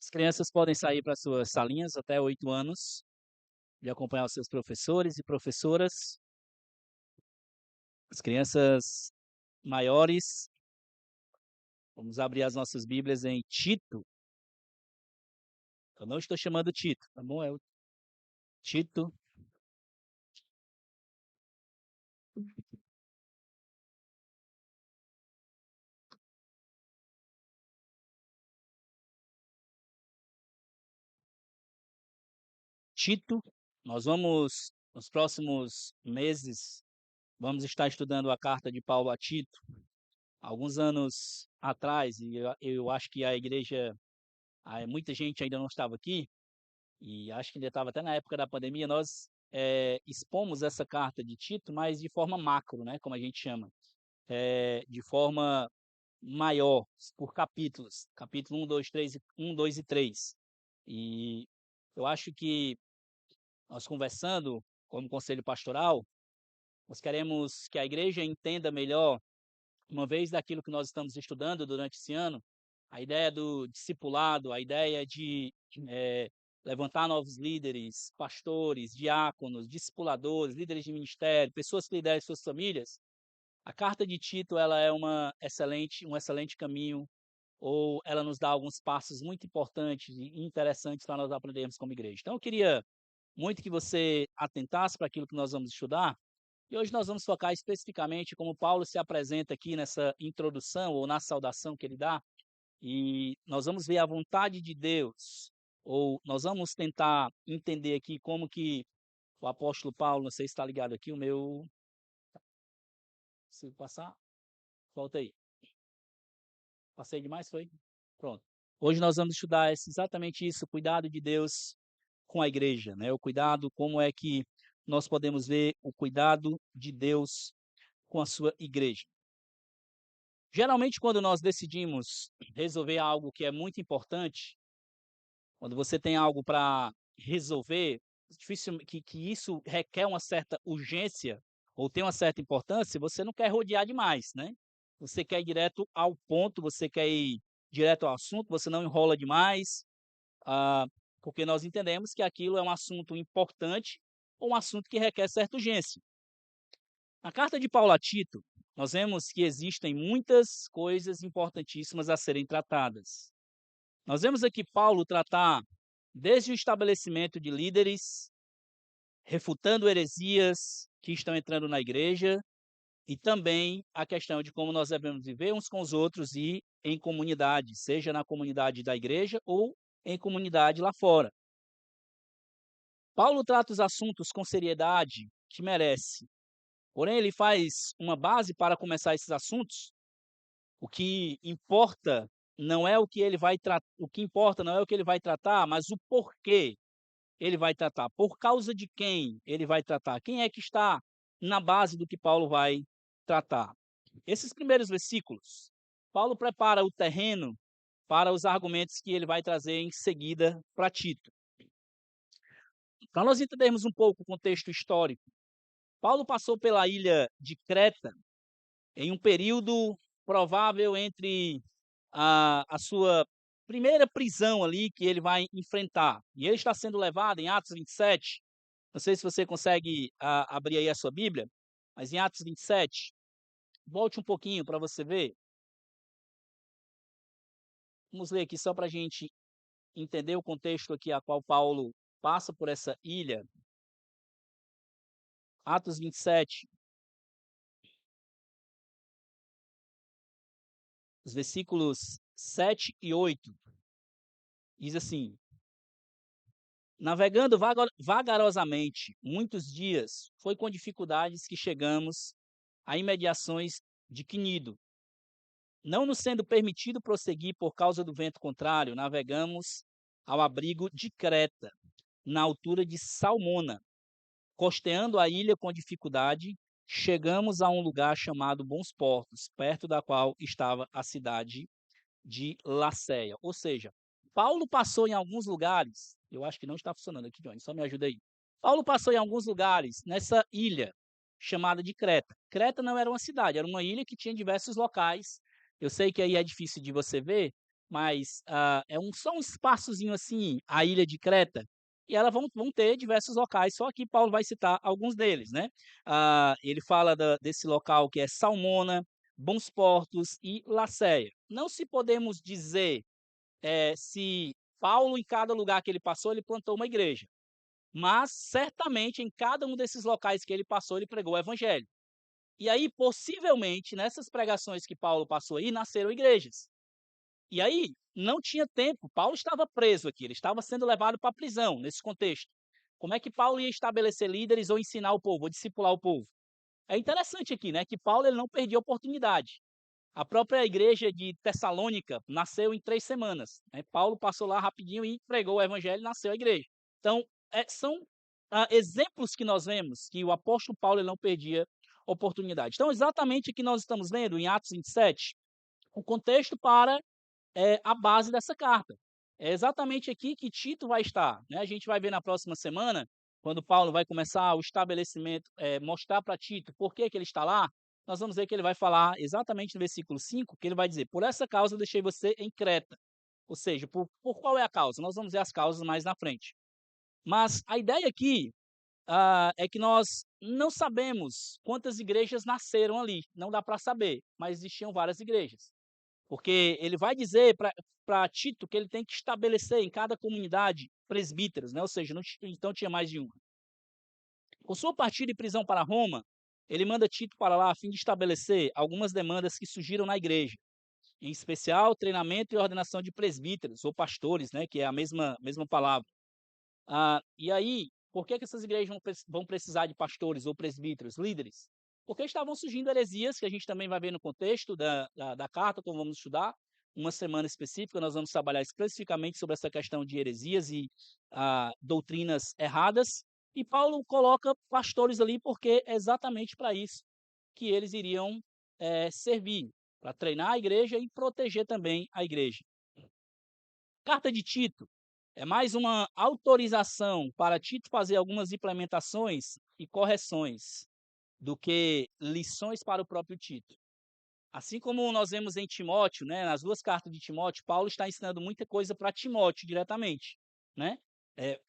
As crianças podem sair para suas salinhas até 8 anos, de acompanhar os seus professores e professoras. As crianças maiores, vamos abrir as nossas Bíblias em Tito. Eu não estou chamando Tito, tá bom? É o Tito. Tito, nós vamos, nos próximos meses, vamos estar estudando a carta de Paulo a Tito. Alguns anos atrás, e eu acho que a igreja, muita gente ainda não estava aqui, e acho que ainda estava até na época da pandemia, nós expomos essa carta de Tito, mas de forma macro, né, como a gente chama, de forma maior, por capítulos, capítulo 1, 2, 3, 1, 2 e 3. E eu acho que nós conversando como conselho pastoral, nós queremos que a igreja entenda melhor, uma vez daquilo que nós estamos estudando durante esse ano, a ideia do discipulado, a ideia de levantar novos líderes, pastores, diáconos, discipuladores, líderes de ministério, pessoas que lideram suas famílias. A carta de Tito, ela é um excelente caminho, ou ela nos dá alguns passos muito importantes e interessantes para nós aprendermos como igreja. Então, eu queria muito que você atentasse para aquilo que nós vamos estudar, e hoje nós vamos focar especificamente como Paulo se apresenta aqui nessa introdução ou na saudação que ele dá, e nós vamos ver a vontade de Deus, ou nós vamos tentar entender aqui como que o apóstolo Paulo, não sei se está ligado aqui, o meu... Se passar, volta aí. Passei demais, foi? Pronto. Hoje nós vamos estudar exatamente isso, o cuidado de Deus com a igreja, né? O cuidado, como é que nós podemos ver o cuidado de Deus com a sua igreja. Geralmente, quando nós decidimos resolver algo que é muito importante, quando você tem algo para resolver, difícil que isso requer uma certa urgência ou tem uma certa importância, você não quer rodear demais, né? Você quer ir direto ao ponto, você quer ir direto ao assunto, você não enrola demais, ah, porque nós entendemos que aquilo é um assunto importante ou um assunto que requer certa urgência. Na carta de Paulo a Tito, nós vemos que existem muitas coisas importantíssimas a serem tratadas. Nós vemos aqui Paulo tratar desde o estabelecimento de líderes, refutando heresias que estão entrando na igreja, e também a questão de como nós devemos viver uns com os outros e em comunidade, seja na comunidade da igreja ou em comunidade lá fora. Paulo trata os assuntos com seriedade que merece, porém ele faz uma base para começar esses assuntos. O que importa não é o que ele vai tratar, o que importa não é o que ele vai tratar, mas o porquê ele vai tratar, por causa de quem ele vai tratar, quem é que está na base do que Paulo vai tratar. Esses primeiros versículos, Paulo prepara o terreno para os argumentos que ele vai trazer em seguida para Tito. Para nós entendermos um pouco o contexto histórico, Paulo passou pela ilha de Creta em um período provável entre a sua primeira prisão ali que ele vai enfrentar. E ele está sendo levado em Atos 27. Não sei se você consegue abrir aí a sua Bíblia, mas em Atos 27, volte um pouquinho para você ver. Vamos ler aqui só para a gente entender o contexto aqui a qual Paulo passa por essa ilha. Atos 27, os versículos 7 e 8, diz assim: navegando vagarosamente muitos dias, foi com dificuldades que chegamos a imediações de Quinido. Não nos sendo permitido prosseguir por causa do vento contrário, navegamos ao abrigo de Creta, na altura de Salmona. Costeando a ilha com dificuldade, chegamos a um lugar chamado Bons Portos, perto da qual estava a cidade de Laceia. Ou seja, Paulo passou em alguns lugares, eu acho que não está funcionando aqui, Johnny, só me ajuda aí. Paulo passou em alguns lugares nessa ilha chamada de Creta. Creta não era uma cidade, era uma ilha que tinha diversos locais. Eu sei que aí é difícil de você ver, mas só um espaçozinho assim, a ilha de Creta, e elas vão ter diversos locais, só que Paulo vai citar alguns deles, né? Ele fala desse local que é Salmona, Bons Portos e Laceia. Não se podemos dizer se Paulo, em cada lugar que ele passou, ele plantou uma igreja, mas certamente em cada um desses locais que ele passou, ele pregou o evangelho. E aí, possivelmente, nessas pregações que Paulo passou aí, nasceram igrejas. E aí, não tinha tempo, Paulo estava preso aqui, ele estava sendo levado para a prisão, nesse contexto. Como é que Paulo ia estabelecer líderes ou ensinar o povo, ou discipular o povo? É interessante aqui, né, que Paulo ele não perdia oportunidade. A própria igreja de Tessalônica nasceu em 3 semanas, né? Paulo passou lá rapidinho e pregou o evangelho e nasceu a igreja. Então, são exemplos que nós vemos que o apóstolo Paulo ele não perdia oportunidade. Então, exatamente o que nós estamos lendo em Atos 27, o contexto para a base dessa carta. É exatamente aqui que Tito vai estar, né? A gente vai ver na próxima semana, quando Paulo vai começar o estabelecimento, mostrar para Tito por que ele está lá, nós vamos ver que ele vai falar exatamente no versículo 5, que ele vai dizer, por essa causa eu deixei você em Creta. Ou seja, por qual é a causa? Nós vamos ver as causas mais na frente. Mas a ideia aqui é que nós não sabemos quantas igrejas nasceram ali, não dá para saber, mas existiam várias igrejas. Porque ele vai dizer para Tito que ele tem que estabelecer em cada comunidade presbíteros, né? Ou seja, então tinha mais de uma. Com sua partida e prisão para Roma, ele manda Tito para lá a fim de estabelecer algumas demandas que surgiram na igreja, em especial treinamento e ordenação de presbíteros ou pastores, né? Que é a mesma palavra. E aí, por que essas igrejas vão precisar de pastores ou presbíteros, líderes? Porque estavam surgindo heresias, que a gente também vai ver no contexto da carta, como vamos estudar. Uma semana específica, nós vamos trabalhar especificamente sobre essa questão de heresias e doutrinas erradas. E Paulo coloca pastores ali porque é exatamente para isso que eles iriam servir, para treinar a igreja e proteger também a igreja. Carta de Tito é mais uma autorização para Tito fazer algumas implementações e correções do que lições para o próprio Tito. Assim como nós vemos em Timóteo, né, nas duas cartas de Timóteo, Paulo está ensinando muita coisa para Timóteo diretamente, né?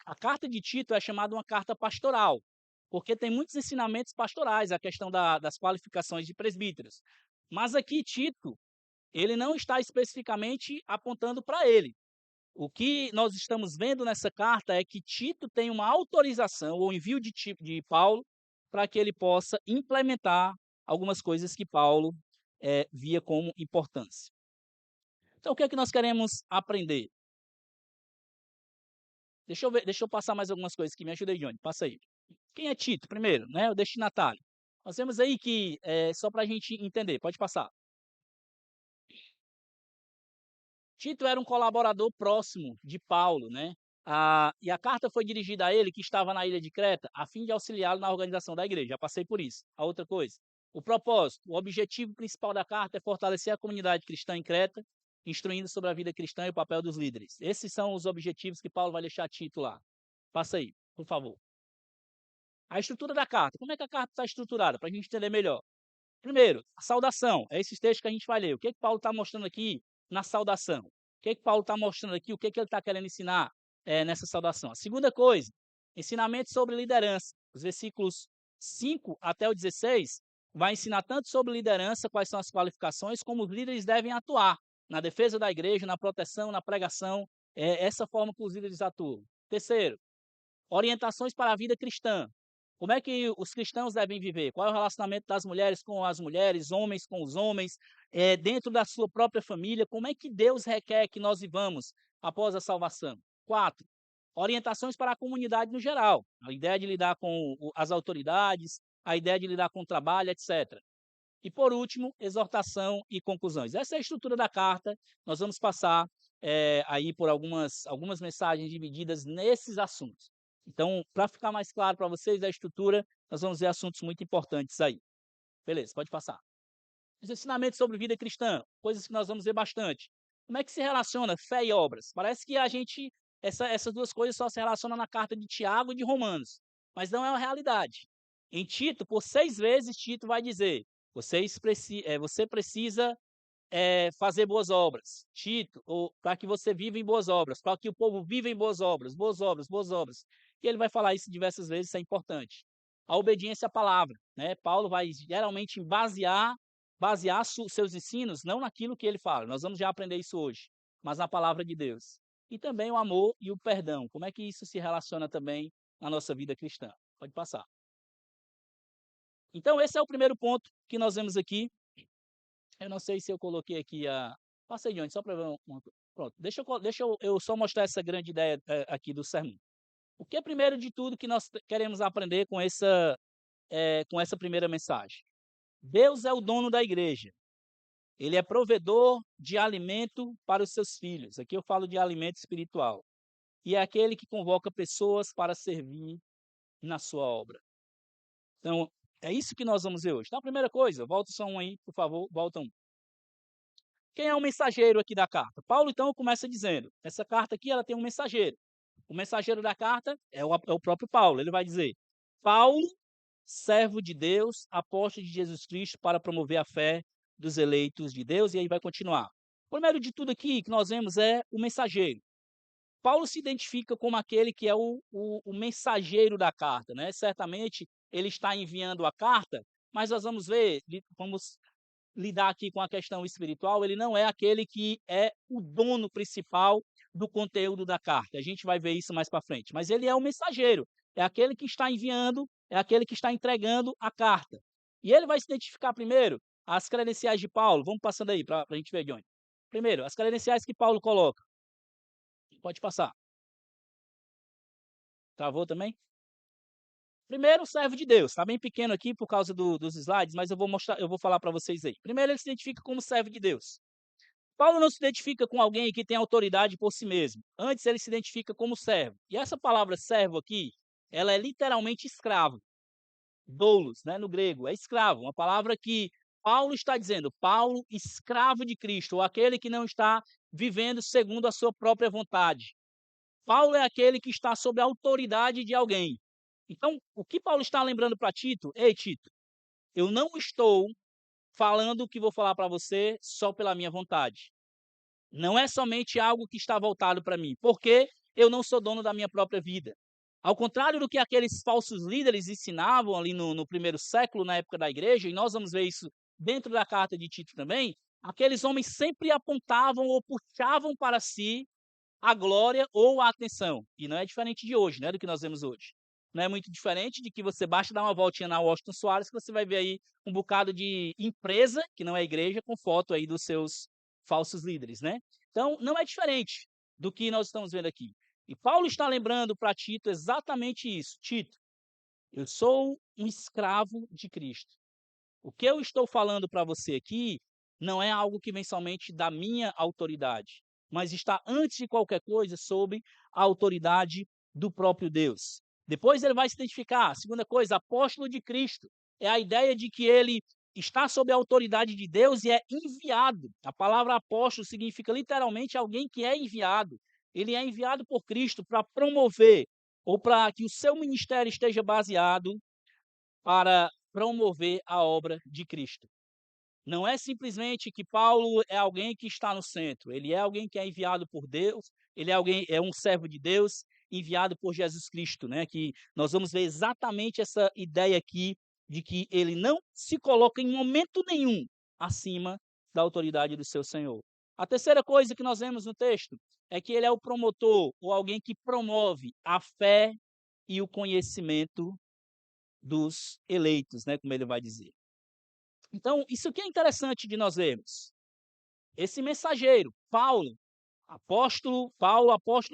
A carta de Tito é chamada uma carta pastoral, porque tem muitos ensinamentos pastorais, a questão das qualificações de presbíteros. Mas aqui Tito, ele não está especificamente apontando para ele. O que nós estamos vendo nessa carta é que Tito tem uma autorização, ou envio de Paulo, para que ele possa implementar algumas coisas que Paulo via como importância. Então, o que é que nós queremos aprender? Deixa eu passar mais algumas coisas que me ajudem, Johnny. Passa aí. Quem é Tito, primeiro, né? O destinatário. Nós vemos aí que, só para a gente entender, pode passar. Tito era um colaborador próximo de Paulo, né? E a carta foi dirigida a ele, que estava na ilha de Creta, a fim de auxiliá-lo na organização da igreja. Já passei por isso. A outra coisa, o propósito, o objetivo principal da carta é fortalecer a comunidade cristã em Creta, instruindo sobre a vida cristã e o papel dos líderes. Esses são os objetivos que Paulo vai deixar a Tito lá. Passa aí, por favor. A estrutura da carta. Como é que a carta está estruturada? Para a gente entender melhor. Primeiro, a saudação. É esses textos que a gente vai ler. O que Paulo está mostrando aqui na saudação? O que Paulo está mostrando aqui? O que ele está querendo ensinar nessa saudação? A segunda coisa, ensinamento sobre liderança. Os versículos 5 até o 16 vai ensinar tanto sobre liderança, quais são as qualificações, como os líderes devem atuar na defesa da igreja, na proteção, na pregação. Essa forma que os líderes atuam. Terceiro, orientações para a vida cristã. Como é que os cristãos devem viver? Qual é o relacionamento das mulheres com as mulheres, homens com os homens, dentro da sua própria família? Como é que Deus requer que nós vivamos após a salvação? 4. Orientações para a comunidade no geral. A ideia de lidar com as autoridades, a ideia de lidar com o trabalho, etc. E, por último, exortação e conclusões. Essa é a estrutura da carta. Nós vamos passar aí por algumas mensagens divididas nesses assuntos. Então, para ficar mais claro para vocês a estrutura, nós vamos ver assuntos muito importantes aí. Beleza, pode passar. Os ensinamentos sobre vida cristã, coisas que nós vamos ver bastante. Como é que se relaciona fé e obras? Parece que essas duas coisas só se relacionam na carta de Tiago e de Romanos, mas não é uma realidade. Em Tito, por 6 vezes, Tito vai dizer, você precisa fazer boas obras. Tito, para que você viva em boas obras, para que o povo viva em boas obras, boas obras, boas obras. E ele vai falar isso diversas vezes, isso é importante. A obediência à palavra, né? Paulo vai geralmente basear seus ensinos não naquilo que ele fala. Nós vamos já aprender isso hoje, mas na palavra de Deus. E também o amor e o perdão. Como é que isso se relaciona também na nossa vida cristã? Pode passar. Então, esse é o primeiro ponto que nós vemos aqui. Eu não sei se eu coloquei aqui a. Passei de onde? Só para ver uma. Pronto. Deixa eu só mostrar essa grande ideia aqui do sermão. O que é primeiro de tudo que nós queremos aprender com essa primeira mensagem? Deus é o dono da igreja. Ele é provedor de alimento para os seus filhos. Aqui eu falo de alimento espiritual. E é aquele que convoca pessoas para servir na sua obra. Então, é isso que nós vamos ver hoje. Então, a primeira coisa, volta só um aí, por favor, volta um. Quem é o mensageiro aqui da carta? Paulo, então, começa dizendo, essa carta aqui, ela tem um mensageiro. O mensageiro da carta é o próprio Paulo. Ele vai dizer, Paulo, servo de Deus, apóstolo de Jesus Cristo, para promover a fé dos eleitos de Deus, e aí vai continuar. Primeiro de tudo aqui que nós vemos é o mensageiro. Paulo se identifica como aquele que é o mensageiro da carta, né? Certamente ele está enviando a carta, mas nós vamos ver, vamos lidar aqui com a questão espiritual, ele não é aquele que é o dono principal do conteúdo da carta. A gente vai ver isso mais para frente. Mas ele é o mensageiro, é aquele que está enviando, é aquele que está entregando a carta. E ele vai se identificar primeiro as credenciais de Paulo. Vamos passando aí para a gente ver de onde. Primeiro, as credenciais que Paulo coloca. Pode passar. Travou também? Primeiro, servo de Deus. Está bem pequeno aqui por causa dos slides, mas eu vou falar para vocês aí. Primeiro, ele se identifica como servo de Deus. Paulo não se identifica com alguém que tem autoridade por si mesmo. Antes, ele se identifica como servo. E essa palavra servo aqui, ela é literalmente escravo. Doulos, né, no grego, é escravo. Uma palavra que Paulo está dizendo, Paulo, escravo de Cristo, ou aquele que não está vivendo segundo a sua própria vontade. Paulo é aquele que está sob a autoridade de alguém. Então, o que Paulo está lembrando para Tito? Ei, Tito, eu não estou falando o que vou falar para você só pela minha vontade. Não é somente algo que está voltado para mim, porque eu não sou dono da minha própria vida. Ao contrário do que aqueles falsos líderes ensinavam ali no primeiro século, na época da igreja, e nós vamos ver isso dentro da carta de Tito também, aqueles homens sempre apontavam ou puxavam para si a glória ou a atenção. E não é diferente de hoje, né, do que nós vemos hoje. Não é muito diferente de que você basta dar uma voltinha na Washington Soares que você vai ver aí um bocado de empresa, que não é igreja, com foto aí dos seus falsos líderes, né? Então, não é diferente do que nós estamos vendo aqui. E Paulo está lembrando para Tito exatamente isso. Tito, eu sou um escravo de Cristo. O que eu estou falando para você aqui não é algo que vem somente da minha autoridade, mas está antes de qualquer coisa sob a autoridade do próprio Deus. Depois ele vai se identificar. A segunda coisa, apóstolo de Cristo. É a ideia de que ele está sob a autoridade de Deus e é enviado. A palavra apóstolo significa literalmente alguém que é enviado. Ele é enviado por Cristo para promover ou para que o seu ministério esteja baseado para promover a obra de Cristo. Não é simplesmente que Paulo é alguém que está no centro, ele é alguém que é enviado por Deus, é um servo de Deus, enviado por Jesus Cristo, né? Que nós vamos ver exatamente essa ideia aqui de que ele não se coloca em momento nenhum acima da autoridade do seu Senhor. A terceira coisa que nós vemos no texto é que ele é o promotor, ou alguém que promove a fé e o conhecimento dos eleitos, né, como ele vai dizer. Então, isso aqui é interessante de nós vermos. Esse mensageiro, Paulo, apóstolo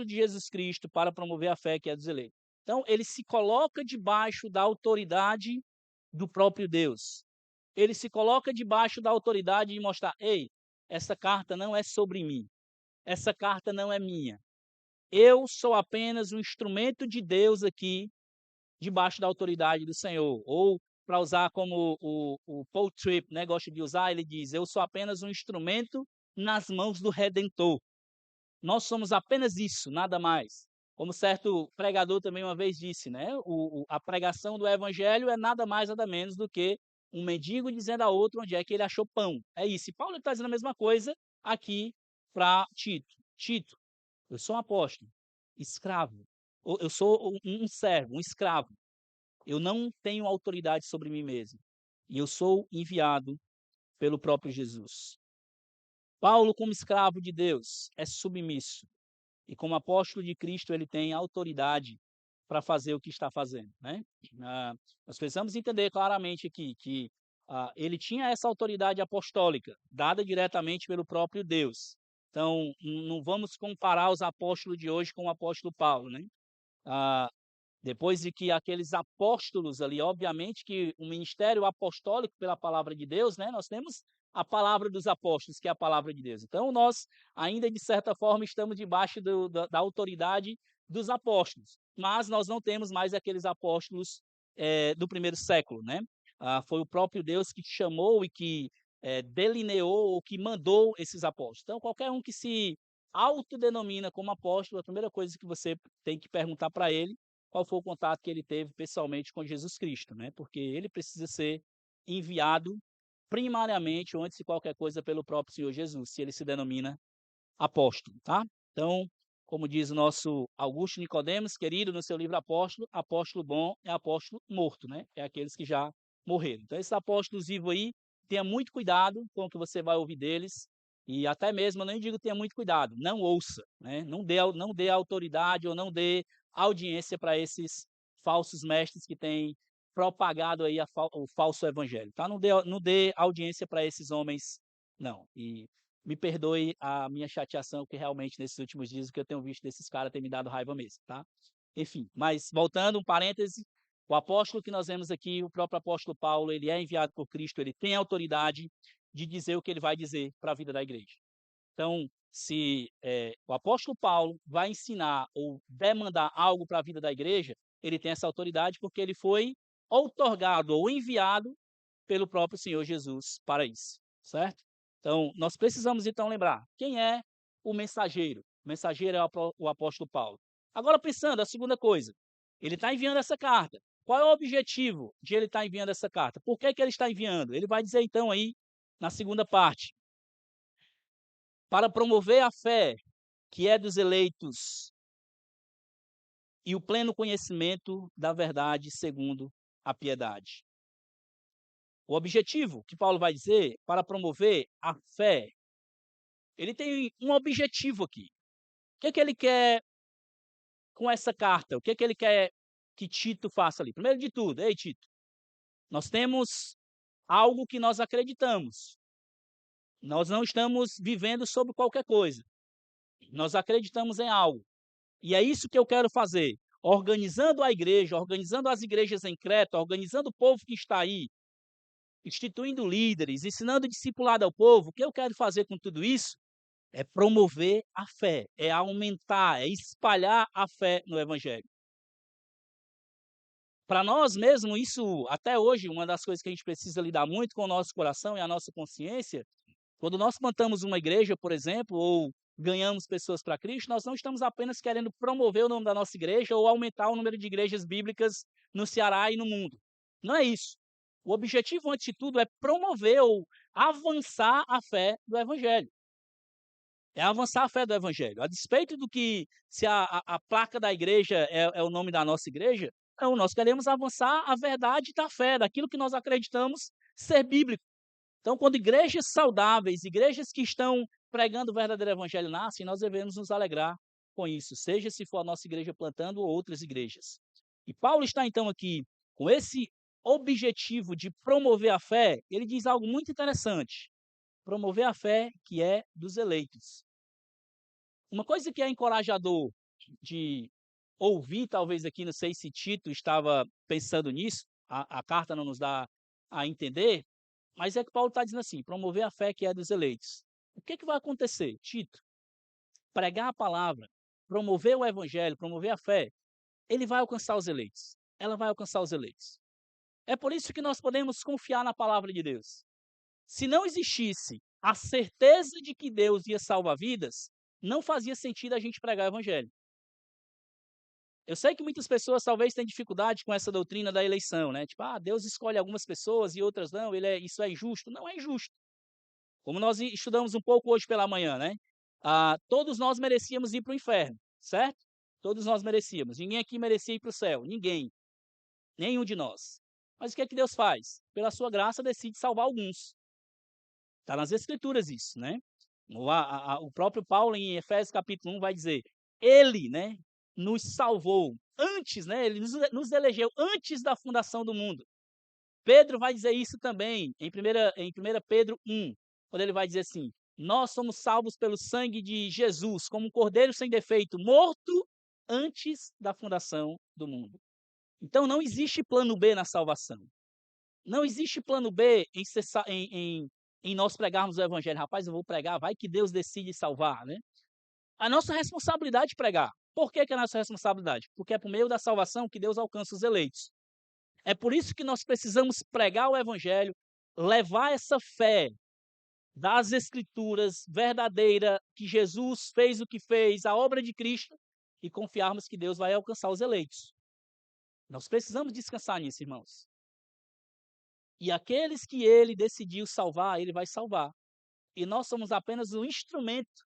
de Jesus Cristo para promover a fé que é dos eleitos. Então, ele se coloca debaixo da autoridade do próprio Deus. Ele se coloca debaixo da autoridade de mostrar, ei, essa carta não é sobre mim. Essa carta não é minha. Eu sou apenas um instrumento de Deus aqui debaixo da autoridade do Senhor. Ou, para usar como o Paul Tripp, né, gosta de usar, ele diz, eu sou apenas um instrumento nas mãos do Redentor. Nós somos apenas isso, nada mais. Como certo pregador também uma vez disse, né, a pregação do Evangelho é nada mais, nada menos do que um mendigo dizendo a outro onde é que ele achou pão. É isso. E Paulo está dizendo a mesma coisa aqui para Tito. Tito, eu sou um apóstolo, escravo. Eu sou um servo, um escravo. Eu não tenho autoridade sobre mim mesmo. E eu sou enviado pelo próprio Jesus. Paulo, como escravo de Deus, é submisso. E como apóstolo de Cristo, ele tem autoridade para fazer o que está fazendo, né? Nós precisamos entender claramente aqui que ele tinha essa autoridade apostólica, dada diretamente pelo próprio Deus. Então, não vamos comparar os apóstolos de hoje com o apóstolo Paulo, né? Ah, Depois de que aqueles apóstolos ali, obviamente que o ministério apostólico pela palavra de Deus, né? Nós temos a palavra dos apóstolos, que é a palavra de Deus. Então, nós ainda, de certa forma, estamos debaixo da autoridade dos apóstolos, mas nós não temos mais aqueles apóstolos do primeiro século, né? Foi o próprio Deus que chamou e que delineou ou que mandou esses apóstolos. Então, qualquer um que se autodenomina como apóstolo, a primeira coisa que você tem que perguntar para ele qual foi o contato que ele teve pessoalmente com Jesus Cristo, né? Porque ele precisa ser enviado primariamente, antes de qualquer coisa, pelo próprio Senhor Jesus, se ele se denomina apóstolo, tá? Então, como diz o nosso Augusto Nicodemos, querido, no seu livro Apóstolo, apóstolo bom é apóstolo morto, né? É aqueles que já morreram. Então, esses apóstolos vivos aí, tenha muito cuidado com o que você vai ouvir deles, e até mesmo, eu nem digo tenha muito cuidado, não ouça, né? Não dê autoridade ou não dê audiência para esses falsos mestres que têm propagado aí o falso evangelho, tá? Não dê audiência para esses homens, não. E me perdoe a minha chateação, que realmente nesses últimos dias o que eu tenho visto desses caras tem me dado raiva mesmo, tá? Enfim, mas voltando, um parêntese, o apóstolo que nós vemos aqui, o próprio apóstolo Paulo, ele é enviado por Cristo, ele tem autoridade de dizer o que ele vai dizer para a vida da igreja. Então, se o apóstolo Paulo vai ensinar ou demandar algo para a vida da igreja, ele tem essa autoridade porque ele foi outorgado ou enviado pelo próprio Senhor Jesus para isso, certo? Então, nós precisamos então lembrar quem é o mensageiro. O mensageiro é o apóstolo Paulo. Agora, pensando, a segunda coisa, ele está enviando essa carta. Qual é o objetivo de ele estar enviando essa carta? Por que ele está enviando? Ele vai dizer então aí, na segunda parte, para promover a fé que é dos eleitos e o pleno conhecimento da verdade segundo a piedade. O objetivo que Paulo vai dizer para promover a fé, ele tem um objetivo aqui. O que ele quer com essa carta? O que ele quer que Tito faça ali? Primeiro de tudo, ei Tito, nós temos algo que nós acreditamos. Nós não estamos vivendo sobre qualquer coisa. Nós acreditamos em algo. E é isso que eu quero fazer. Organizando a igreja, organizando as igrejas em Creta, organizando o povo que está aí, instituindo líderes, ensinando discipulado ao povo. O que eu quero fazer com tudo isso é promover a fé, é aumentar, é espalhar a fé no Evangelho. Para nós mesmo, isso, até hoje, uma das coisas que a gente precisa lidar muito com o nosso coração e a nossa consciência, quando nós plantamos uma igreja, por exemplo, ou ganhamos pessoas para Cristo, nós não estamos apenas querendo promover o nome da nossa igreja ou aumentar o número de igrejas bíblicas no Ceará e no mundo. Não é isso. O objetivo, antes de tudo, é promover ou avançar a fé do Evangelho. É avançar a fé do Evangelho. A despeito do que, se a placa da igreja é o nome da nossa igreja, não, nós queremos avançar a verdade da fé, daquilo que nós acreditamos ser bíblico. Então, quando igrejas saudáveis, igrejas que estão pregando o verdadeiro evangelho nascem, nós devemos nos alegrar com isso, seja se for a nossa igreja plantando ou outras igrejas. E Paulo está então aqui com esse objetivo de promover a fé, ele diz algo muito interessante. Promover a fé que é dos eleitos. Uma coisa que é encorajador de ouvir, talvez aqui, não sei se Tito estava pensando nisso, a carta não nos dá a entender, mas é que Paulo está dizendo assim, promover a fé que é dos eleitos. O que vai acontecer? Tito, pregar a palavra, promover o evangelho, promover a fé, ele vai alcançar os eleitos. Ela vai alcançar os eleitos. É por isso que nós podemos confiar na palavra de Deus. Se não existisse a certeza de que Deus ia salvar vidas, não fazia sentido a gente pregar o evangelho. Eu sei que muitas pessoas talvez tenham dificuldade com essa doutrina da eleição, né? Tipo, Deus escolhe algumas pessoas e outras não, isso é injusto. Não é injusto. Como nós estudamos um pouco hoje pela manhã, né? Todos nós merecíamos ir para o inferno, certo? Todos nós merecíamos. Ninguém aqui merecia ir para o céu. Ninguém. Nenhum de nós. Mas o que é que Deus faz? Pela sua graça, decide salvar alguns. Está nas Escrituras isso, né? O próprio Paulo, em Efésios capítulo 1, vai dizer: Ele, né, nos salvou antes, né? Ele nos elegeu antes da fundação do mundo. Pedro vai dizer isso também em 1 Pedro 1, quando ele vai dizer assim: nós somos salvos pelo sangue de Jesus, como um cordeiro sem defeito, morto antes da fundação do mundo. Então não existe plano B na salvação. Não existe plano B em nós pregarmos o evangelho. Rapaz, eu vou pregar, vai que Deus decide salvar, né? A nossa responsabilidade é pregar. Por que é a nossa responsabilidade? Porque é por meio da salvação que Deus alcança os eleitos. É por isso que nós precisamos pregar o evangelho, levar essa fé das Escrituras verdadeira, que Jesus fez o que fez, a obra de Cristo, e confiarmos que Deus vai alcançar os eleitos. Nós precisamos descansar nisso, irmãos. E aqueles que ele decidiu salvar, ele vai salvar. E nós somos apenas um instrumento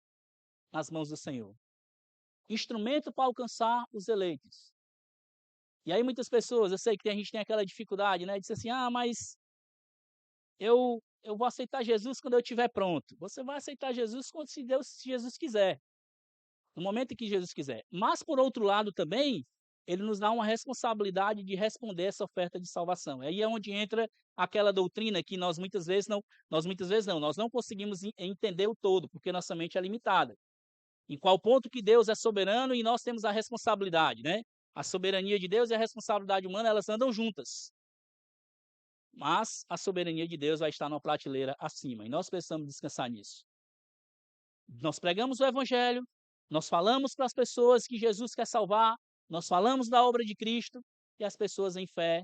nas mãos do Senhor. Instrumento para alcançar os eleitos. E aí muitas pessoas, eu sei que a gente tem aquela dificuldade, né? Diz assim, mas eu vou aceitar Jesus quando eu estiver pronto. Você vai aceitar Jesus quando se Jesus quiser. No momento em que Jesus quiser. Mas, por outro lado também, ele nos dá uma responsabilidade de responder essa oferta de salvação. Aí é onde entra aquela doutrina que nós muitas vezes não, nós não conseguimos entender o todo, porque nossa mente é limitada. Em qual ponto que Deus é soberano e nós temos a responsabilidade, né? A soberania de Deus e a responsabilidade humana, elas andam juntas. Mas a soberania de Deus vai estar numa prateleira acima, e nós precisamos descansar nisso. Nós pregamos o evangelho, nós falamos para as pessoas que Jesus quer salvar, nós falamos da obra de Cristo, e as pessoas em fé,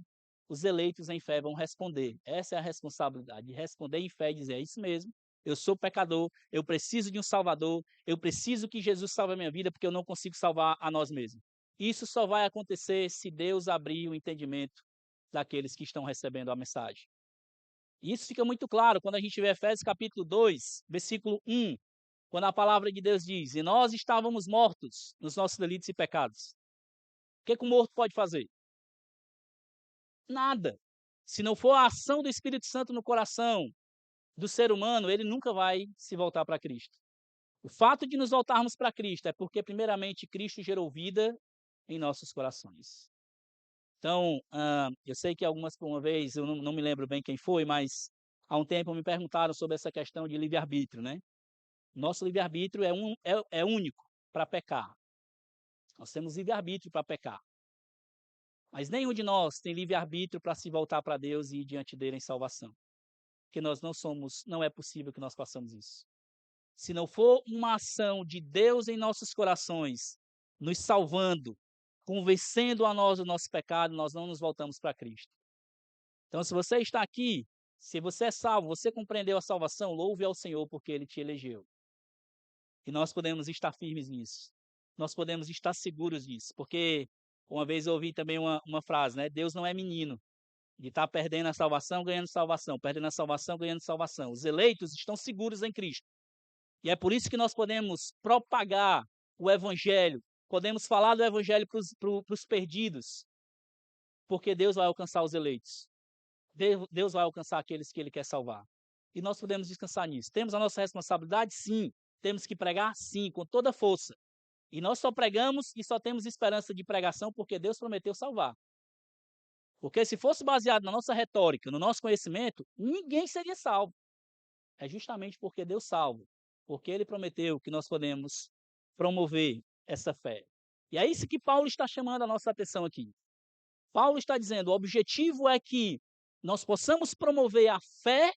os eleitos em fé vão responder. Essa é a responsabilidade, de responder em fé e dizer: é isso mesmo, eu sou pecador, eu preciso de um Salvador, eu preciso que Jesus salve a minha vida, porque eu não consigo salvar a nós mesmos. Isso só vai acontecer se Deus abrir o entendimento daqueles que estão recebendo a mensagem. E isso fica muito claro quando a gente vê Efésios capítulo 2, versículo 1, quando a palavra de Deus diz: e nós estávamos mortos nos nossos delitos e pecados. O que o morto pode fazer? Nada. Se não for a ação do Espírito Santo no coração do ser humano, ele nunca vai se voltar para Cristo. O fato de nos voltarmos para Cristo é porque, primeiramente, Cristo gerou vida em nossos corações. Então, eu sei que uma vez, eu não me lembro bem quem foi, mas há um tempo me perguntaram sobre essa questão de livre-arbítrio, né? Nosso livre-arbítrio é único para pecar. Nós temos livre-arbítrio para pecar. Mas nenhum de nós tem livre-arbítrio para se voltar para Deus e ir diante dele em salvação. Porque não é possível que nós façamos isso. Se não for uma ação de Deus em nossos corações, nos salvando, convencendo a nós do nosso pecado, nós não nos voltamos para Cristo. Então, se você está aqui, se você é salvo, você compreendeu a salvação, louve ao Senhor porque Ele te elegeu. E nós podemos estar firmes nisso. Nós podemos estar seguros nisso. Porque uma vez eu ouvi também uma frase, né? Deus não é menino de estar perdendo a salvação, ganhando salvação, perdendo a salvação, ganhando salvação. Os eleitos estão seguros em Cristo. E é por isso que nós podemos propagar o Evangelho, podemos falar do Evangelho para os perdidos, porque Deus vai alcançar os eleitos. Deus vai alcançar aqueles que Ele quer salvar. E nós podemos descansar nisso. Temos a nossa responsabilidade? Sim. Temos que pregar? Sim, com toda a força. E nós só pregamos e só temos esperança de pregação porque Deus prometeu salvar. Porque se fosse baseado na nossa retórica, no nosso conhecimento, ninguém seria salvo. É justamente porque Deus salva. Porque Ele prometeu que nós podemos promover essa fé. E é isso que Paulo está chamando a nossa atenção aqui. Paulo está dizendo, o objetivo é que nós possamos promover a fé,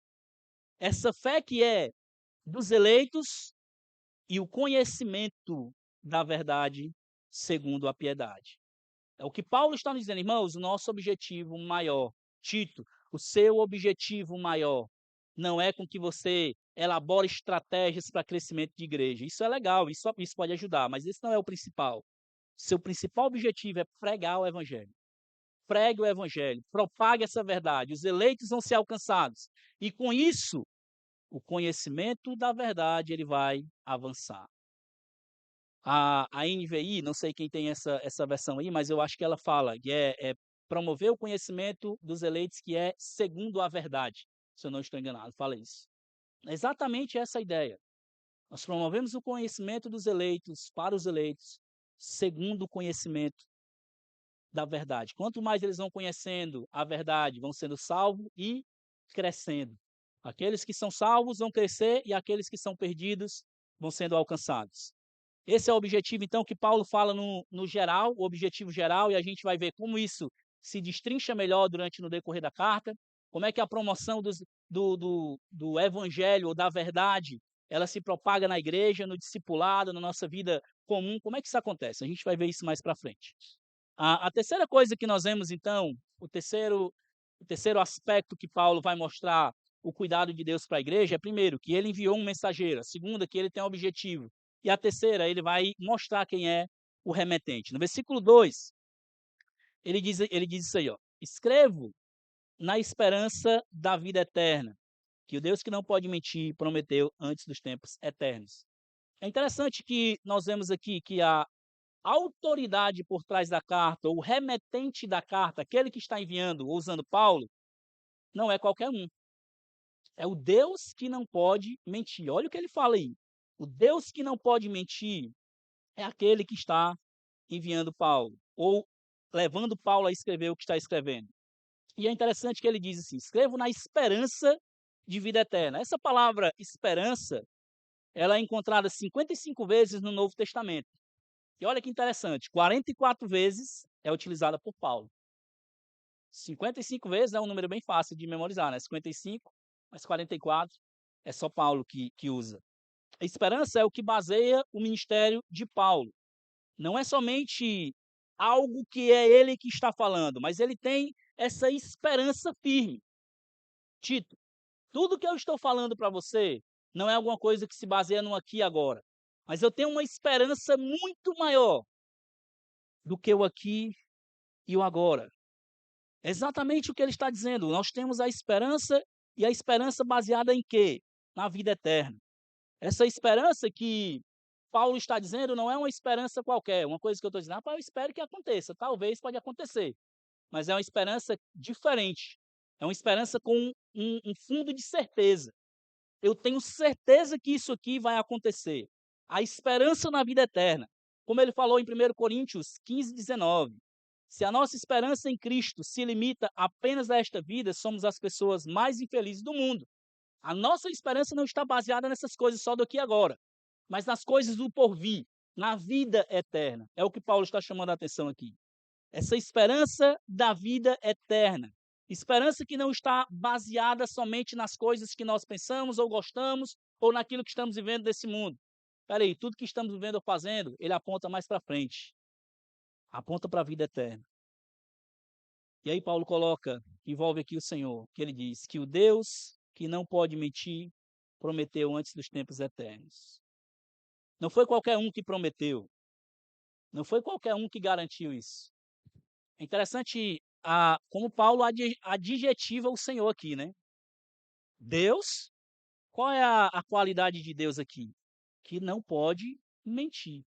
essa fé que é dos eleitos, e o conhecimento da verdade segundo a piedade. É o que Paulo está nos dizendo, irmãos, o nosso objetivo maior, Tito, o seu objetivo maior não é com que você elabore estratégias para crescimento de igreja. Isso é legal, isso pode ajudar, mas esse não é o principal. Seu principal objetivo é pregar o evangelho. Pregue o evangelho, propague essa verdade, os eleitos vão ser alcançados. E com isso, o conhecimento da verdade ele vai avançar. A NVI, não sei quem tem essa versão aí, mas eu acho que ela fala que é promover o conhecimento dos eleitos que é segundo a verdade, se eu não estou enganado, fala isso. É exatamente essa a ideia. Nós promovemos o conhecimento dos eleitos para os eleitos, segundo o conhecimento da verdade. Quanto mais eles vão conhecendo a verdade, vão sendo salvos e crescendo. Aqueles que são salvos vão crescer e aqueles que são perdidos vão sendo alcançados. Esse é o objetivo, então, que Paulo fala no geral, o objetivo geral, e a gente vai ver como isso se destrincha melhor no decorrer da carta, como é que a promoção do evangelho ou da verdade, ela se propaga na igreja, no discipulado, na nossa vida comum, como é que isso acontece? A gente vai ver isso mais para frente. A terceira coisa que nós vemos, então, o terceiro aspecto que Paulo vai mostrar o cuidado de Deus para a igreja é, primeiro, que ele enviou um mensageiro, a segunda, que ele tem um objetivo, e a terceira, ele vai mostrar quem é o remetente. No versículo 2, ele diz isso aí, ó, escrevo na esperança da vida eterna, que o Deus que não pode mentir prometeu antes dos tempos eternos. É interessante que nós vemos aqui que a autoridade por trás da carta, o remetente da carta, aquele que está enviando ou usando Paulo, não é qualquer um. É o Deus que não pode mentir. Olha o que ele fala aí. O Deus que não pode mentir é aquele que está enviando Paulo, ou levando Paulo a escrever o que está escrevendo. E é interessante que ele diz assim: escrevo na esperança de vida eterna. Essa palavra esperança, ela é encontrada 55 vezes no Novo Testamento. E olha que interessante, 44 vezes é utilizada por Paulo. 55 vezes é um número bem fácil de memorizar, né? 55, mas 44 é só Paulo que usa. A esperança é o que baseia o ministério de Paulo. Não é somente algo que é ele que está falando, mas ele tem essa esperança firme. Tito, tudo que eu estou falando para você não é alguma coisa que se baseia no aqui e agora, mas eu tenho uma esperança muito maior do que o aqui e o agora. É exatamente o que ele está dizendo. Nós temos a esperança, e a esperança baseada em quê? Na vida eterna. Essa esperança que Paulo está dizendo não é uma esperança qualquer, uma coisa que eu estou dizendo, eu espero que aconteça, talvez pode acontecer, mas é uma esperança diferente. É uma esperança com um fundo de certeza. Eu tenho certeza que isso aqui vai acontecer. A esperança na vida eterna. Como ele falou em 1 Coríntios 15, 19. Se a nossa esperança em Cristo se limita apenas a esta vida, somos as pessoas mais infelizes do mundo. A nossa esperança não está baseada nessas coisas só do aqui e agora, mas nas coisas do porvir, na vida eterna. É o que Paulo está chamando a atenção aqui. Essa esperança da vida eterna. Esperança que não está baseada somente nas coisas que nós pensamos ou gostamos ou naquilo que estamos vivendo desse mundo. Espera aí, tudo que estamos vivendo ou fazendo, ele aponta mais para frente. Aponta para a vida eterna. E aí Paulo coloca, envolve aqui o Senhor, que ele diz que o Deus que não pode mentir prometeu antes dos tempos eternos. Não foi qualquer um que prometeu. Não foi qualquer um que garantiu isso. É interessante como Paulo adjetiva o Senhor aqui, né? Deus, qual é a qualidade de Deus aqui? Que não pode mentir.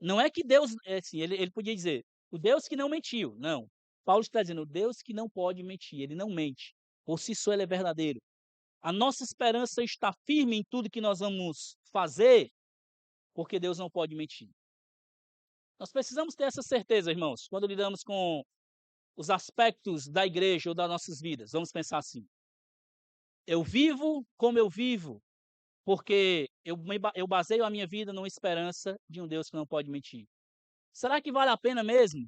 Não é que Deus, assim, ele podia dizer, o Deus que não mentiu. Não. Paulo está dizendo, o Deus que não pode mentir, ele não mente. Por si só ele é verdadeiro. A nossa esperança está firme em tudo que nós vamos fazer, porque Deus não pode mentir. Nós precisamos ter essa certeza, irmãos, quando lidamos com os aspectos da igreja ou das nossas vidas. Vamos pensar assim. Eu vivo como eu vivo, porque eu baseio a minha vida numa esperança de um Deus que não pode mentir. Será que vale a pena mesmo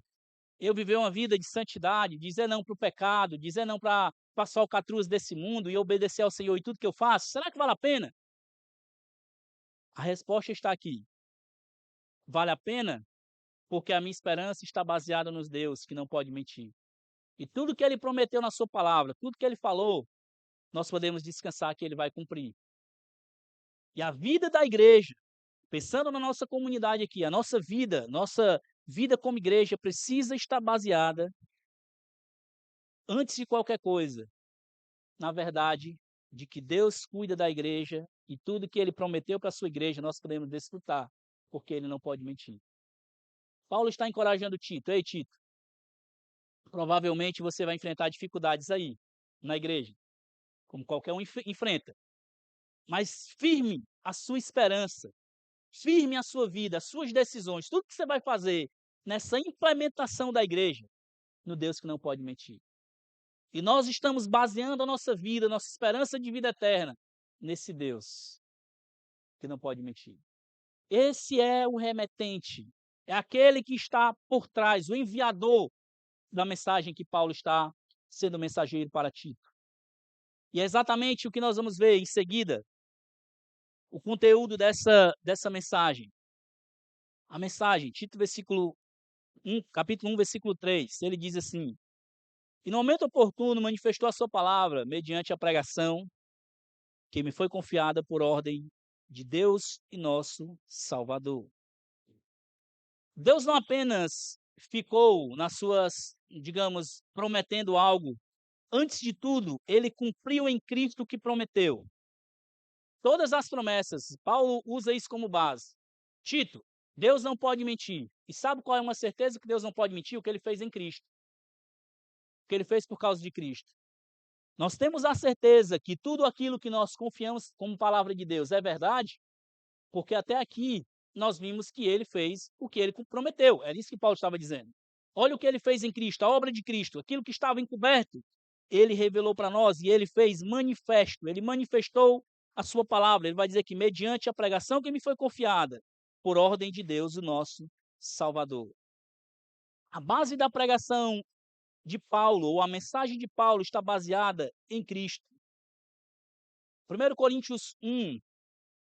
eu viver uma vida de santidade, dizer não para o pecado, dizer não para as falcatruas desse mundo e obedecer ao Senhor em tudo que eu faço? Será que vale a pena? A resposta está aqui. Vale a pena porque a minha esperança está baseada nos Deus que não pode mentir. E tudo que ele prometeu na sua palavra, tudo que ele falou, nós podemos descansar que ele vai cumprir. E a vida da igreja Pensando na nossa comunidade aqui, a nossa vida como igreja precisa estar baseada, antes de qualquer coisa, na verdade de que Deus cuida da igreja e tudo que ele prometeu para a sua igreja nós podemos desfrutar, porque ele não pode mentir. Paulo está encorajando Tito. Ei, Tito, provavelmente você vai enfrentar dificuldades aí, na igreja, como qualquer um enfrenta. Mas firme a sua esperança, firme a sua vida, as suas decisões, tudo que você vai fazer nessa implementação da igreja, no Deus que não pode mentir. E nós estamos baseando a nossa vida, nossa esperança de vida eterna, nesse Deus que não pode mentir. Esse é o remetente, é aquele que está por trás, o enviador da mensagem que Paulo está sendo mensageiro para Tito. E é exatamente o que nós vamos ver em seguida, o conteúdo dessa mensagem. A mensagem, Tito capítulo 1, versículo 3, ele diz assim: E no momento oportuno manifestou a sua palavra, mediante a pregação que me foi confiada por ordem de Deus e nosso Salvador. Deus não apenas ficou nas suas, digamos, prometendo algo. Antes de tudo, ele cumpriu em Cristo o que prometeu. Todas as promessas, Paulo usa isso como base. Tito, Deus não pode mentir. E sabe qual é uma certeza que Deus não pode mentir? O que ele fez em Cristo. O que ele fez por causa de Cristo. Nós temos a certeza que tudo aquilo que nós confiamos como palavra de Deus é verdade, porque até aqui nós vimos que ele fez o que ele prometeu. Era isso que Paulo estava dizendo. Olha o que ele fez em Cristo, a obra de Cristo, aquilo que estava encoberto, ele revelou para nós e ele fez manifesto, ele manifestou a sua palavra. Ele vai dizer que mediante a pregação que me foi confiada, por ordem de Deus, o nosso Salvador. A base da pregação de Paulo, ou a mensagem de Paulo, está baseada em Cristo. 1 Coríntios 1,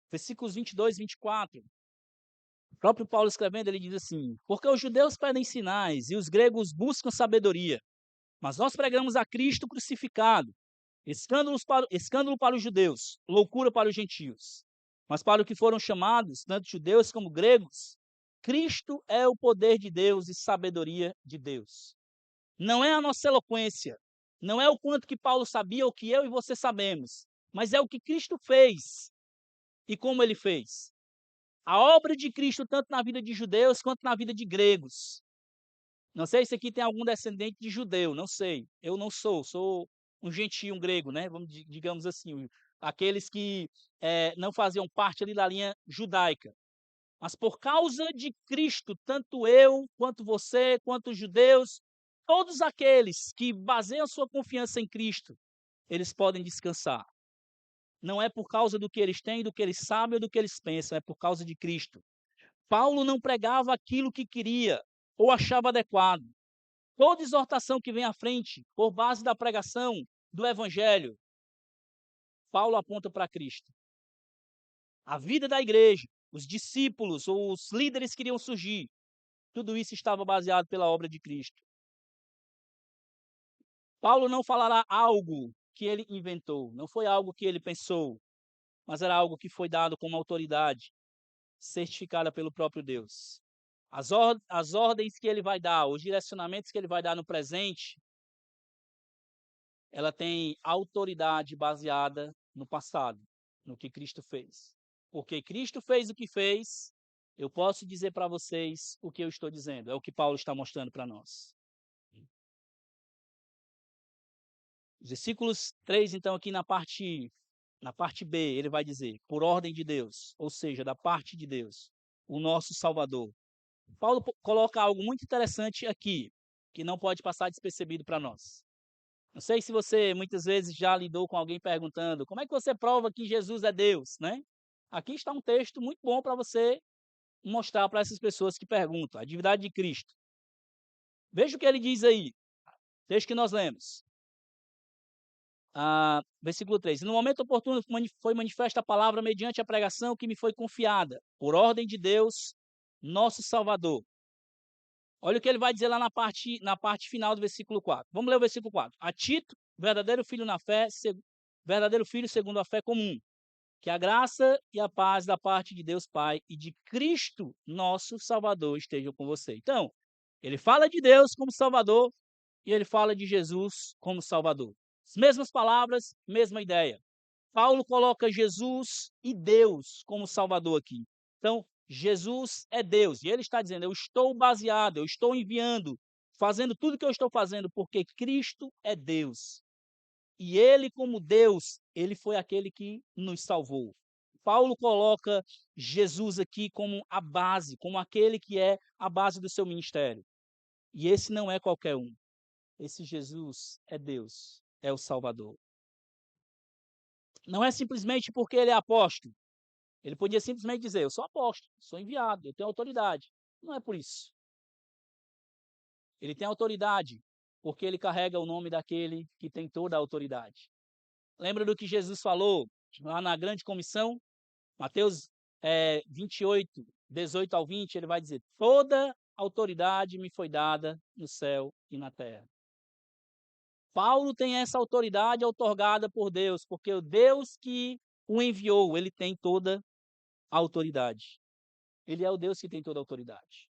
versículos 22 e 24. O próprio Paulo escrevendo, ele diz assim: Porque os judeus pedem sinais e os gregos buscam sabedoria, mas nós pregamos a Cristo crucificado, escândalo para os judeus, loucura para os gentios. Mas para os que foram chamados, tanto judeus como gregos, Cristo é o poder de Deus e sabedoria de Deus. Não é a nossa eloquência, não é o quanto que Paulo sabia ou que eu e você sabemos, mas é o que Cristo fez e como ele fez. A obra de Cristo, tanto na vida de judeus quanto na vida de gregos. Não sei se aqui tem algum descendente de judeu, não sei. Eu não sou um gentio, um grego, né? Digamos assim, aqueles que não faziam parte ali da linha judaica. Mas por causa de Cristo, tanto eu, quanto você, quanto os judeus, todos aqueles que baseiam sua confiança em Cristo, eles podem descansar. Não é por causa do que eles têm, do que eles sabem ou do que eles pensam, é por causa de Cristo. Paulo não pregava aquilo que queria ou achava adequado. Toda exortação que vem à frente, por base da pregação do Evangelho, Paulo aponta para Cristo. A vida da igreja, os discípulos, os líderes que iriam surgir, tudo isso estava baseado pela obra de Cristo. Paulo não falará algo que ele inventou, não foi algo que ele pensou, mas era algo que foi dado como autoridade, certificada pelo próprio Deus. As ordens que ele vai dar, os direcionamentos que ele vai dar no presente, ela tem autoridade baseada no passado, no que Cristo fez. Porque Cristo fez o que fez, eu posso dizer para vocês o que eu estou dizendo. É o que Paulo está mostrando para nós. Os versículos 3, então, aqui na parte B, ele vai dizer, por ordem de Deus, ou seja, da parte de Deus, o nosso Salvador. Paulo coloca algo muito interessante aqui, que não pode passar despercebido para nós. Não sei se você muitas vezes já lidou com alguém perguntando como é que você prova que Jesus é Deus, né? Aqui está um texto muito bom para você mostrar para essas pessoas que perguntam, a divindade de Cristo. Veja o que ele diz aí, texto que nós lemos. Versículo 3. No momento oportuno foi manifesta a palavra mediante a pregação que me foi confiada, por ordem de Deus, nosso Salvador. Olha o que ele vai dizer lá na parte final do versículo 4. Vamos ler o versículo 4. A Tito, verdadeiro filho na fé, verdadeiro filho segundo a fé comum, Que a graça e a paz da parte de Deus Pai e de Cristo, nosso Salvador, estejam com você. Então, ele fala de Deus como Salvador e ele fala de Jesus como Salvador. As mesmas palavras, mesma ideia. Paulo coloca Jesus e Deus como Salvador aqui. Então, Jesus é Deus. E ele está dizendo: eu estou baseado, eu estou enviando, fazendo tudo que eu estou fazendo, porque Cristo é Deus. E ele, como Deus, ele foi aquele que nos salvou. Paulo coloca Jesus aqui como a base, como aquele que é a base do seu ministério. E esse não é qualquer um. Esse Jesus é Deus, é o Salvador. Não é simplesmente porque ele é apóstolo. Ele podia simplesmente dizer: eu sou apóstolo, sou enviado, eu tenho autoridade. Não é por isso. Ele tem autoridade porque ele carrega o nome daquele que tem toda a autoridade. Lembra do que Jesus falou lá na grande comissão? Mateus 28, 18 ao 20, ele vai dizer: toda autoridade me foi dada no céu e na terra. Paulo tem essa autoridade outorgada por Deus, porque o Deus que o enviou, ele tem toda a autoridade. Ele é o Deus que tem toda a autoridade.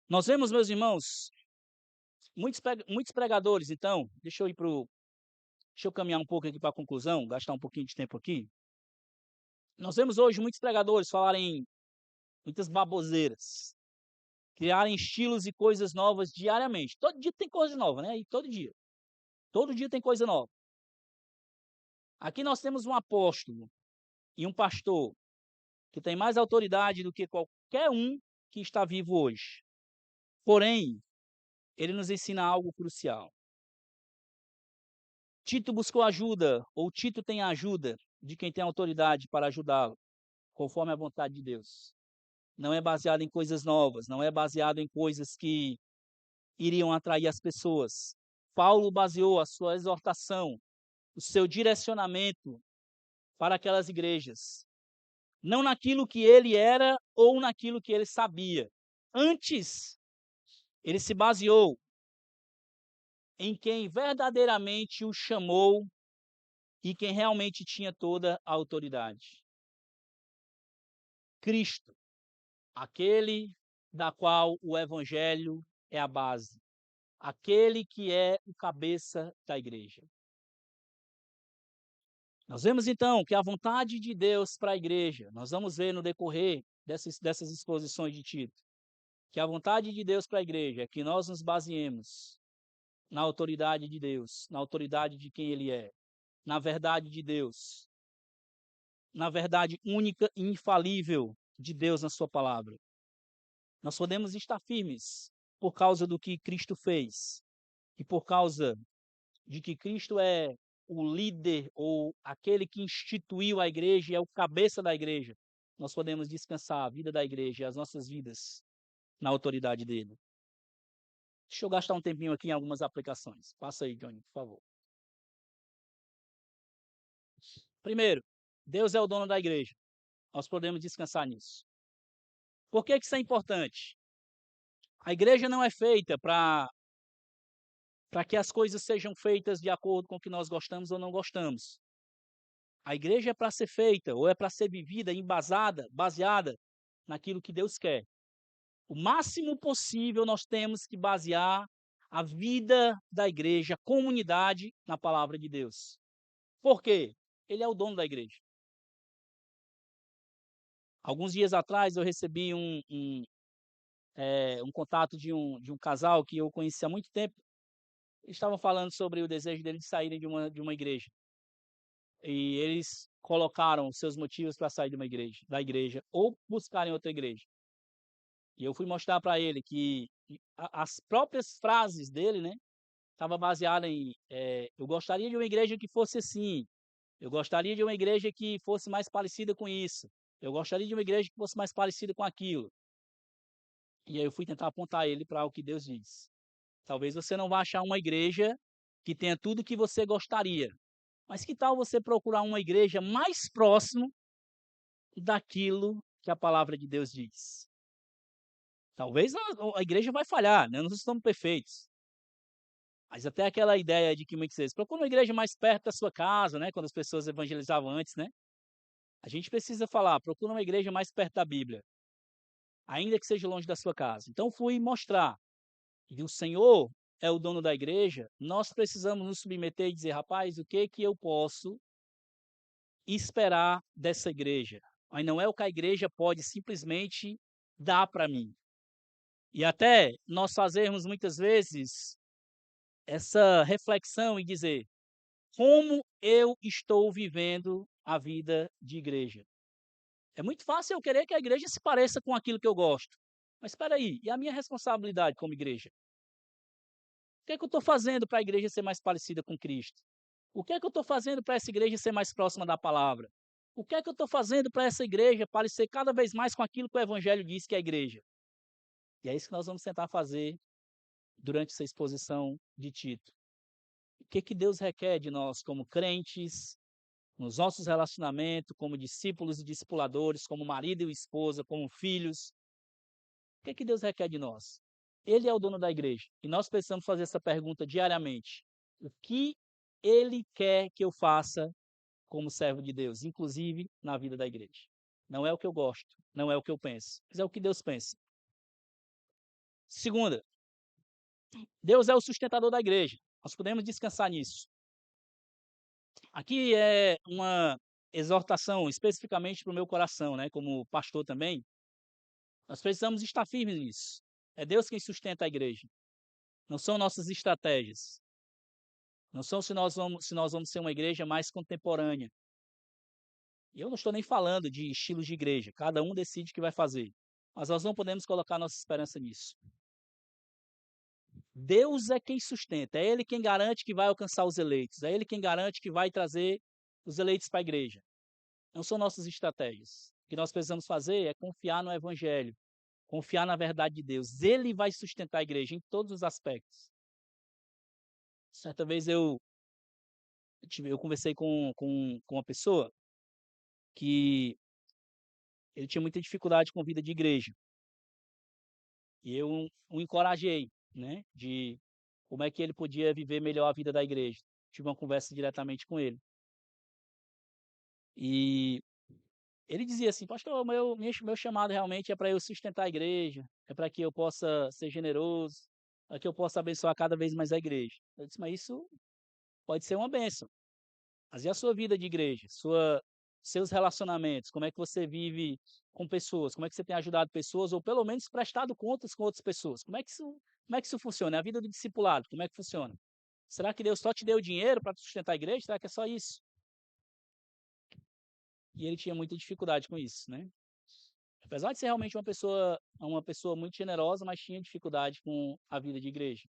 Nós vemos, meus irmãos, muitos pregadores, então, deixa eu caminhar um pouco aqui para a conclusão, gastar um pouquinho de tempo aqui. Nós vemos hoje muitos pregadores falarem muitas baboseiras, criarem estilos e coisas novas diariamente. Todo dia tem coisa nova, né? E todo dia. Todo dia tem coisa nova. Aqui nós temos um apóstolo e um pastor que tem mais autoridade do que qualquer um que está vivo hoje. Porém, ele nos ensina algo crucial. Tito buscou ajuda, ou Tito tem a ajuda de quem tem autoridade para ajudá-lo, conforme a vontade de Deus. Não é baseado em coisas novas, não é baseado em coisas que iriam atrair as pessoas. Paulo baseou a sua exortação, o seu direcionamento para aquelas igrejas, não naquilo que ele era ou naquilo que ele sabia. Antes, ele se baseou em quem verdadeiramente o chamou e quem realmente tinha toda a autoridade. Cristo, aquele da qual o evangelho é a base, aquele que é o cabeça da igreja. Nós vemos então que a vontade de Deus para a igreja, nós vamos ver no decorrer dessas exposições de Tito, que a vontade de Deus para a igreja é que nós nos baseemos na autoridade de Deus, na autoridade de quem Ele é, na verdade de Deus, na verdade única e infalível de Deus na Sua palavra. Nós podemos estar firmes por causa do que Cristo fez e por causa de que Cristo é o líder ou aquele que instituiu a igreja e é o cabeça da igreja. Nós podemos descansar a vida da igreja e as nossas vidas na autoridade dele. Deixa eu gastar um tempinho aqui em algumas aplicações. Passa aí, Johnny, por favor. Primeiro, Deus é o dono da igreja. Nós podemos descansar nisso. Por que isso é importante? A igreja não é feita para que as coisas sejam feitas de acordo com o que nós gostamos ou não gostamos. A igreja é para ser feita ou é para ser vivida, embasada, baseada naquilo que Deus quer. O máximo possível nós temos que basear a vida da igreja, a comunidade, na palavra de Deus. Por quê? Ele é o dono da igreja. Alguns dias atrás eu recebi um contato de um casal que eu conheci há muito tempo. Eles estavam falando sobre o desejo deles de saírem de uma igreja. E eles colocaram seus motivos para sair da igreja, ou buscarem outra igreja. E eu fui mostrar para ele que as próprias frases dele, né, estava baseada em eu gostaria de uma igreja que fosse assim, eu gostaria de uma igreja que fosse mais parecida com isso, eu gostaria de uma igreja que fosse mais parecida com aquilo. E aí eu fui tentar apontar ele para o que Deus diz. Talvez você não vá achar uma igreja que tenha tudo o que você gostaria, mas que tal você procurar uma igreja mais próximo daquilo que a palavra de Deus diz? Talvez a igreja vai falhar, né? Nós não estamos perfeitos. Mas até aquela ideia de que muitas vezes, procura uma igreja mais perto da sua casa, né, quando as pessoas evangelizavam antes, né. A gente precisa falar, procura uma igreja mais perto da Bíblia, ainda que seja longe da sua casa. Então fui mostrar que o Senhor é o dono da igreja, nós precisamos nos submeter e dizer: "Rapaz, o que que eu posso esperar dessa igreja?". Mas não é o que a igreja pode simplesmente dar para mim. E até nós fazermos muitas vezes essa reflexão e dizer: "Como eu estou vivendo a vida de igreja?". É muito fácil eu querer que a igreja se pareça com aquilo que eu gosto. Mas espera aí, e a minha responsabilidade como igreja? O que é que eu estou fazendo para a igreja ser mais parecida com Cristo? O que é que eu estou fazendo para essa igreja ser mais próxima da palavra? O que é que eu estou fazendo para essa igreja parecer cada vez mais com aquilo que o evangelho diz que é a igreja? E é isso que nós vamos tentar fazer durante essa exposição de Tito. O que que Deus requer de nós como crentes, nos nossos relacionamentos, como discípulos e discipuladores, como marido e esposa, como filhos? O que que Deus requer de nós? Ele é o dono da igreja e nós precisamos fazer essa pergunta diariamente. O que ele quer que eu faça como servo de Deus, inclusive na vida da igreja? Não é o que eu gosto, não é o que eu penso, mas é o que Deus pensa. Segunda, Deus é o sustentador da igreja. Nós podemos descansar nisso. Aqui é uma exortação especificamente para o meu coração, né, como pastor também. Nós precisamos estar firmes nisso. É Deus quem sustenta a igreja. Não são nossas estratégias. Não são se nós vamos ser uma igreja mais contemporânea. E eu não estou nem falando de estilos de igreja, cada um decide o que vai fazer. Mas nós não podemos colocar nossa esperança nisso. Deus é quem sustenta, é Ele quem garante que vai alcançar os eleitos, é Ele quem garante que vai trazer os eleitos para a igreja. Não são nossas estratégias. O que nós precisamos fazer é confiar no Evangelho, confiar na verdade de Deus. Ele vai sustentar a igreja em todos os aspectos. Certa vez eu conversei com uma pessoa que ele tinha muita dificuldade com vida de igreja. E eu o encorajei, né, de como é que ele podia viver melhor a vida da igreja. Tive uma conversa diretamente com ele. E ele dizia assim: "Pastor, meu chamado realmente é para eu sustentar a igreja, é para que eu possa ser generoso, para que eu possa abençoar cada vez mais a igreja". Eu disse: "Mas isso pode ser uma bênção, mas e a sua vida de igreja? Seus relacionamentos, como é que você vive com pessoas? Como é que você tem ajudado pessoas ou pelo menos prestado contas com outras pessoas? Como é que isso funciona? É a vida do discipulado, como é que funciona? Será que Deus só te deu dinheiro para sustentar a igreja? Será que é só isso?". E ele tinha muita dificuldade com isso, né. Apesar de ser realmente uma pessoa muito generosa, mas tinha dificuldade com a vida de igreja.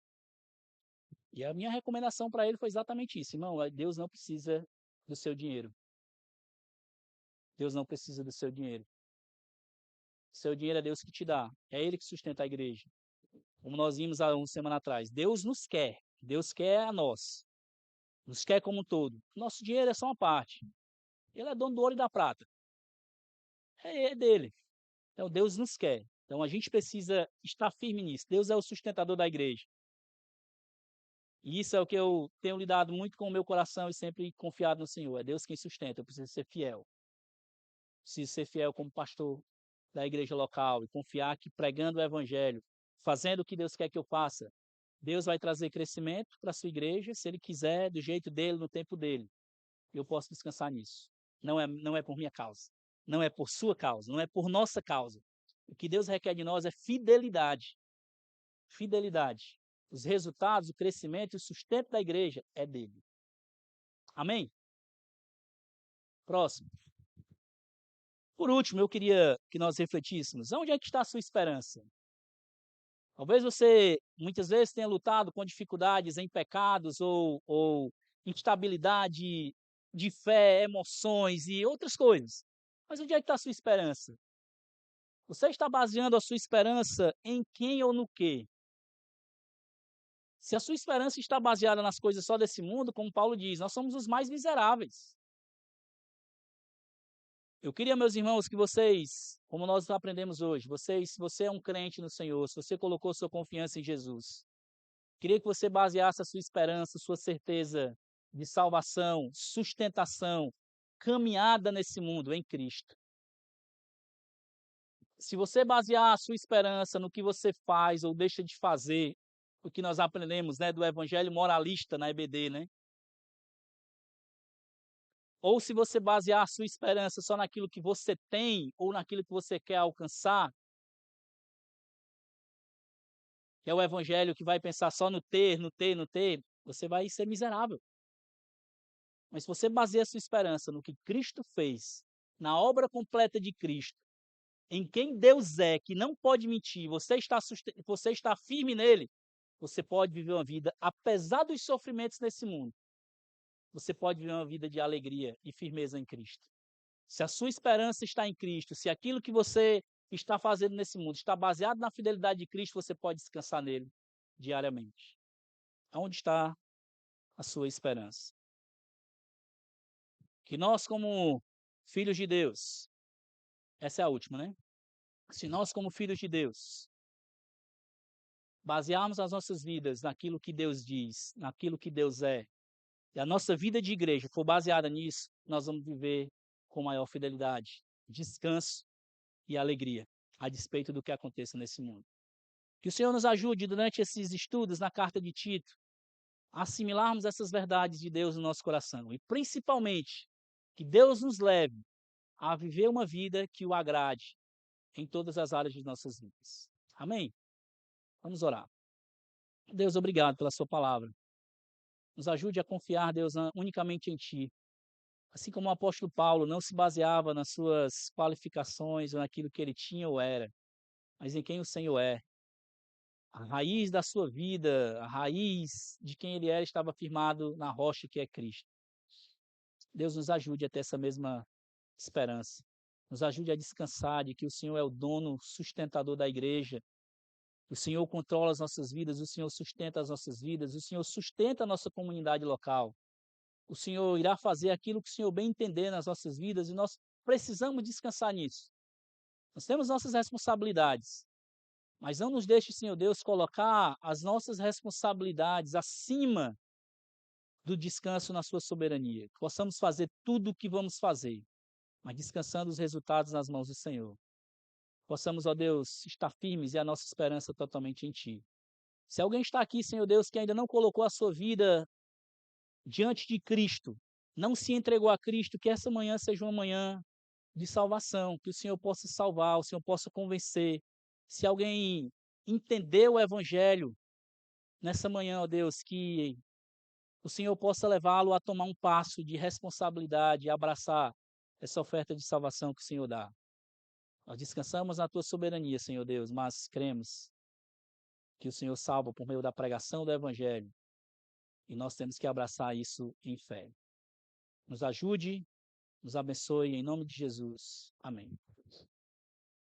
E a minha recomendação para ele foi exatamente isso: "Irmão, Deus não precisa do seu dinheiro. Deus não precisa do seu dinheiro. Seu dinheiro é Deus que te dá, é Ele que sustenta a igreja". Como nós vimos há uma semana atrás, Deus quer a nós, nos quer como um todo. Nosso dinheiro é só uma parte. Ele é dono do ouro e da prata, é dele. Então Deus nos quer. Então a gente precisa estar firme nisso. Deus é o sustentador da igreja. E isso é o que eu tenho lidado muito com o meu coração e sempre confiado no Senhor. É Deus quem sustenta, eu preciso ser fiel. Preciso ser fiel como pastor da igreja local e confiar que pregando o evangelho, fazendo o que Deus quer que eu faça, Deus vai trazer crescimento para a sua igreja, se Ele quiser, do jeito dele, no tempo dele. Eu posso descansar nisso. Não é por minha causa, não é por sua causa, não é por nossa causa. O que Deus requer de nós é fidelidade. Fidelidade. Os resultados, o crescimento e o sustento da igreja é dele. Amém? Próximo. Por último, eu queria que nós refletíssemos. Onde é que está a sua esperança? Talvez você, muitas vezes, tenha lutado com dificuldades em pecados ou instabilidade de fé, emoções e outras coisas. Mas onde é que está a sua esperança? Você está baseando a sua esperança em quem ou no quê? Se a sua esperança está baseada nas coisas só desse mundo, como Paulo diz, nós somos os mais miseráveis. Eu queria, meus irmãos, que vocês, como nós aprendemos hoje, se você é um crente no Senhor, se você colocou sua confiança em Jesus, Queria que você baseasse a sua esperança, sua certeza de salvação, sustentação, caminhada nesse mundo em Cristo. Se você basear a sua esperança no que você faz ou deixa de fazer, o que nós aprendemos, né, do evangelho moralista na EBD, né? Ou se você basear a sua esperança só naquilo que você tem ou naquilo que você quer alcançar, que é o evangelho que vai pensar só no ter, no ter, no ter, você vai ser miserável. Mas se você baseia a sua esperança no que Cristo fez, na obra completa de Cristo, em quem Deus é, que não pode mentir, você está firme nele, você pode viver uma vida, apesar dos sofrimentos nesse mundo, você pode viver uma vida de alegria e firmeza em Cristo. Se a sua esperança está em Cristo, se aquilo que você está fazendo nesse mundo está baseado na fidelidade de Cristo, você pode descansar nele diariamente. Onde está a sua esperança? Que nós, como filhos de Deus, essa é a última, né? Se nós, como filhos de Deus, basearmos as nossas vidas naquilo que Deus diz, naquilo que Deus é, e a nossa vida de igreja for baseada nisso, nós vamos viver com maior fidelidade, descanso e alegria, a despeito do que aconteça nesse mundo. Que o Senhor nos ajude durante esses estudos na carta de Tito, a assimilarmos essas verdades de Deus no nosso coração e, principalmente, que Deus nos leve a viver uma vida que o agrade em todas as áreas de nossas vidas. Amém? Vamos orar. Deus, obrigado pela sua palavra. Nos ajude a confiar, Deus, unicamente em Ti. Assim como o apóstolo Paulo não se baseava nas suas qualificações ou naquilo que ele tinha ou era, mas em quem o Senhor é. A raiz da sua vida, a raiz de quem ele era, estava firmado na rocha que é Cristo. Deus nos ajude a ter essa mesma esperança. Nos ajude a descansar de que o Senhor é o dono sustentador da igreja. O Senhor controla as nossas vidas, o Senhor sustenta as nossas vidas, o Senhor sustenta a nossa comunidade local. O Senhor irá fazer aquilo que o Senhor bem entender nas nossas vidas e nós precisamos descansar nisso. Nós temos nossas responsabilidades, mas não nos deixe, Senhor Deus, colocar as nossas responsabilidades acima do descanso na sua soberania. Que possamos fazer tudo o que vamos fazer, mas descansando os resultados nas mãos do Senhor. Possamos, ó Deus, estar firmes e a nossa esperança totalmente em Ti. Se alguém está aqui, Senhor Deus, que ainda não colocou a sua vida diante de Cristo, não se entregou a Cristo, que essa manhã seja uma manhã de salvação, que o Senhor possa salvar, o Senhor possa convencer. Se alguém entendeu o Evangelho nessa manhã, ó Deus, que o Senhor possa levá-lo a tomar um passo de responsabilidade e abraçar essa oferta de salvação que o Senhor dá. Nós descansamos na Tua soberania, Senhor Deus, mas cremos que o Senhor salva por meio da pregação do Evangelho e nós temos que abraçar isso em fé. Nos ajude, nos abençoe, em nome de Jesus. Amém.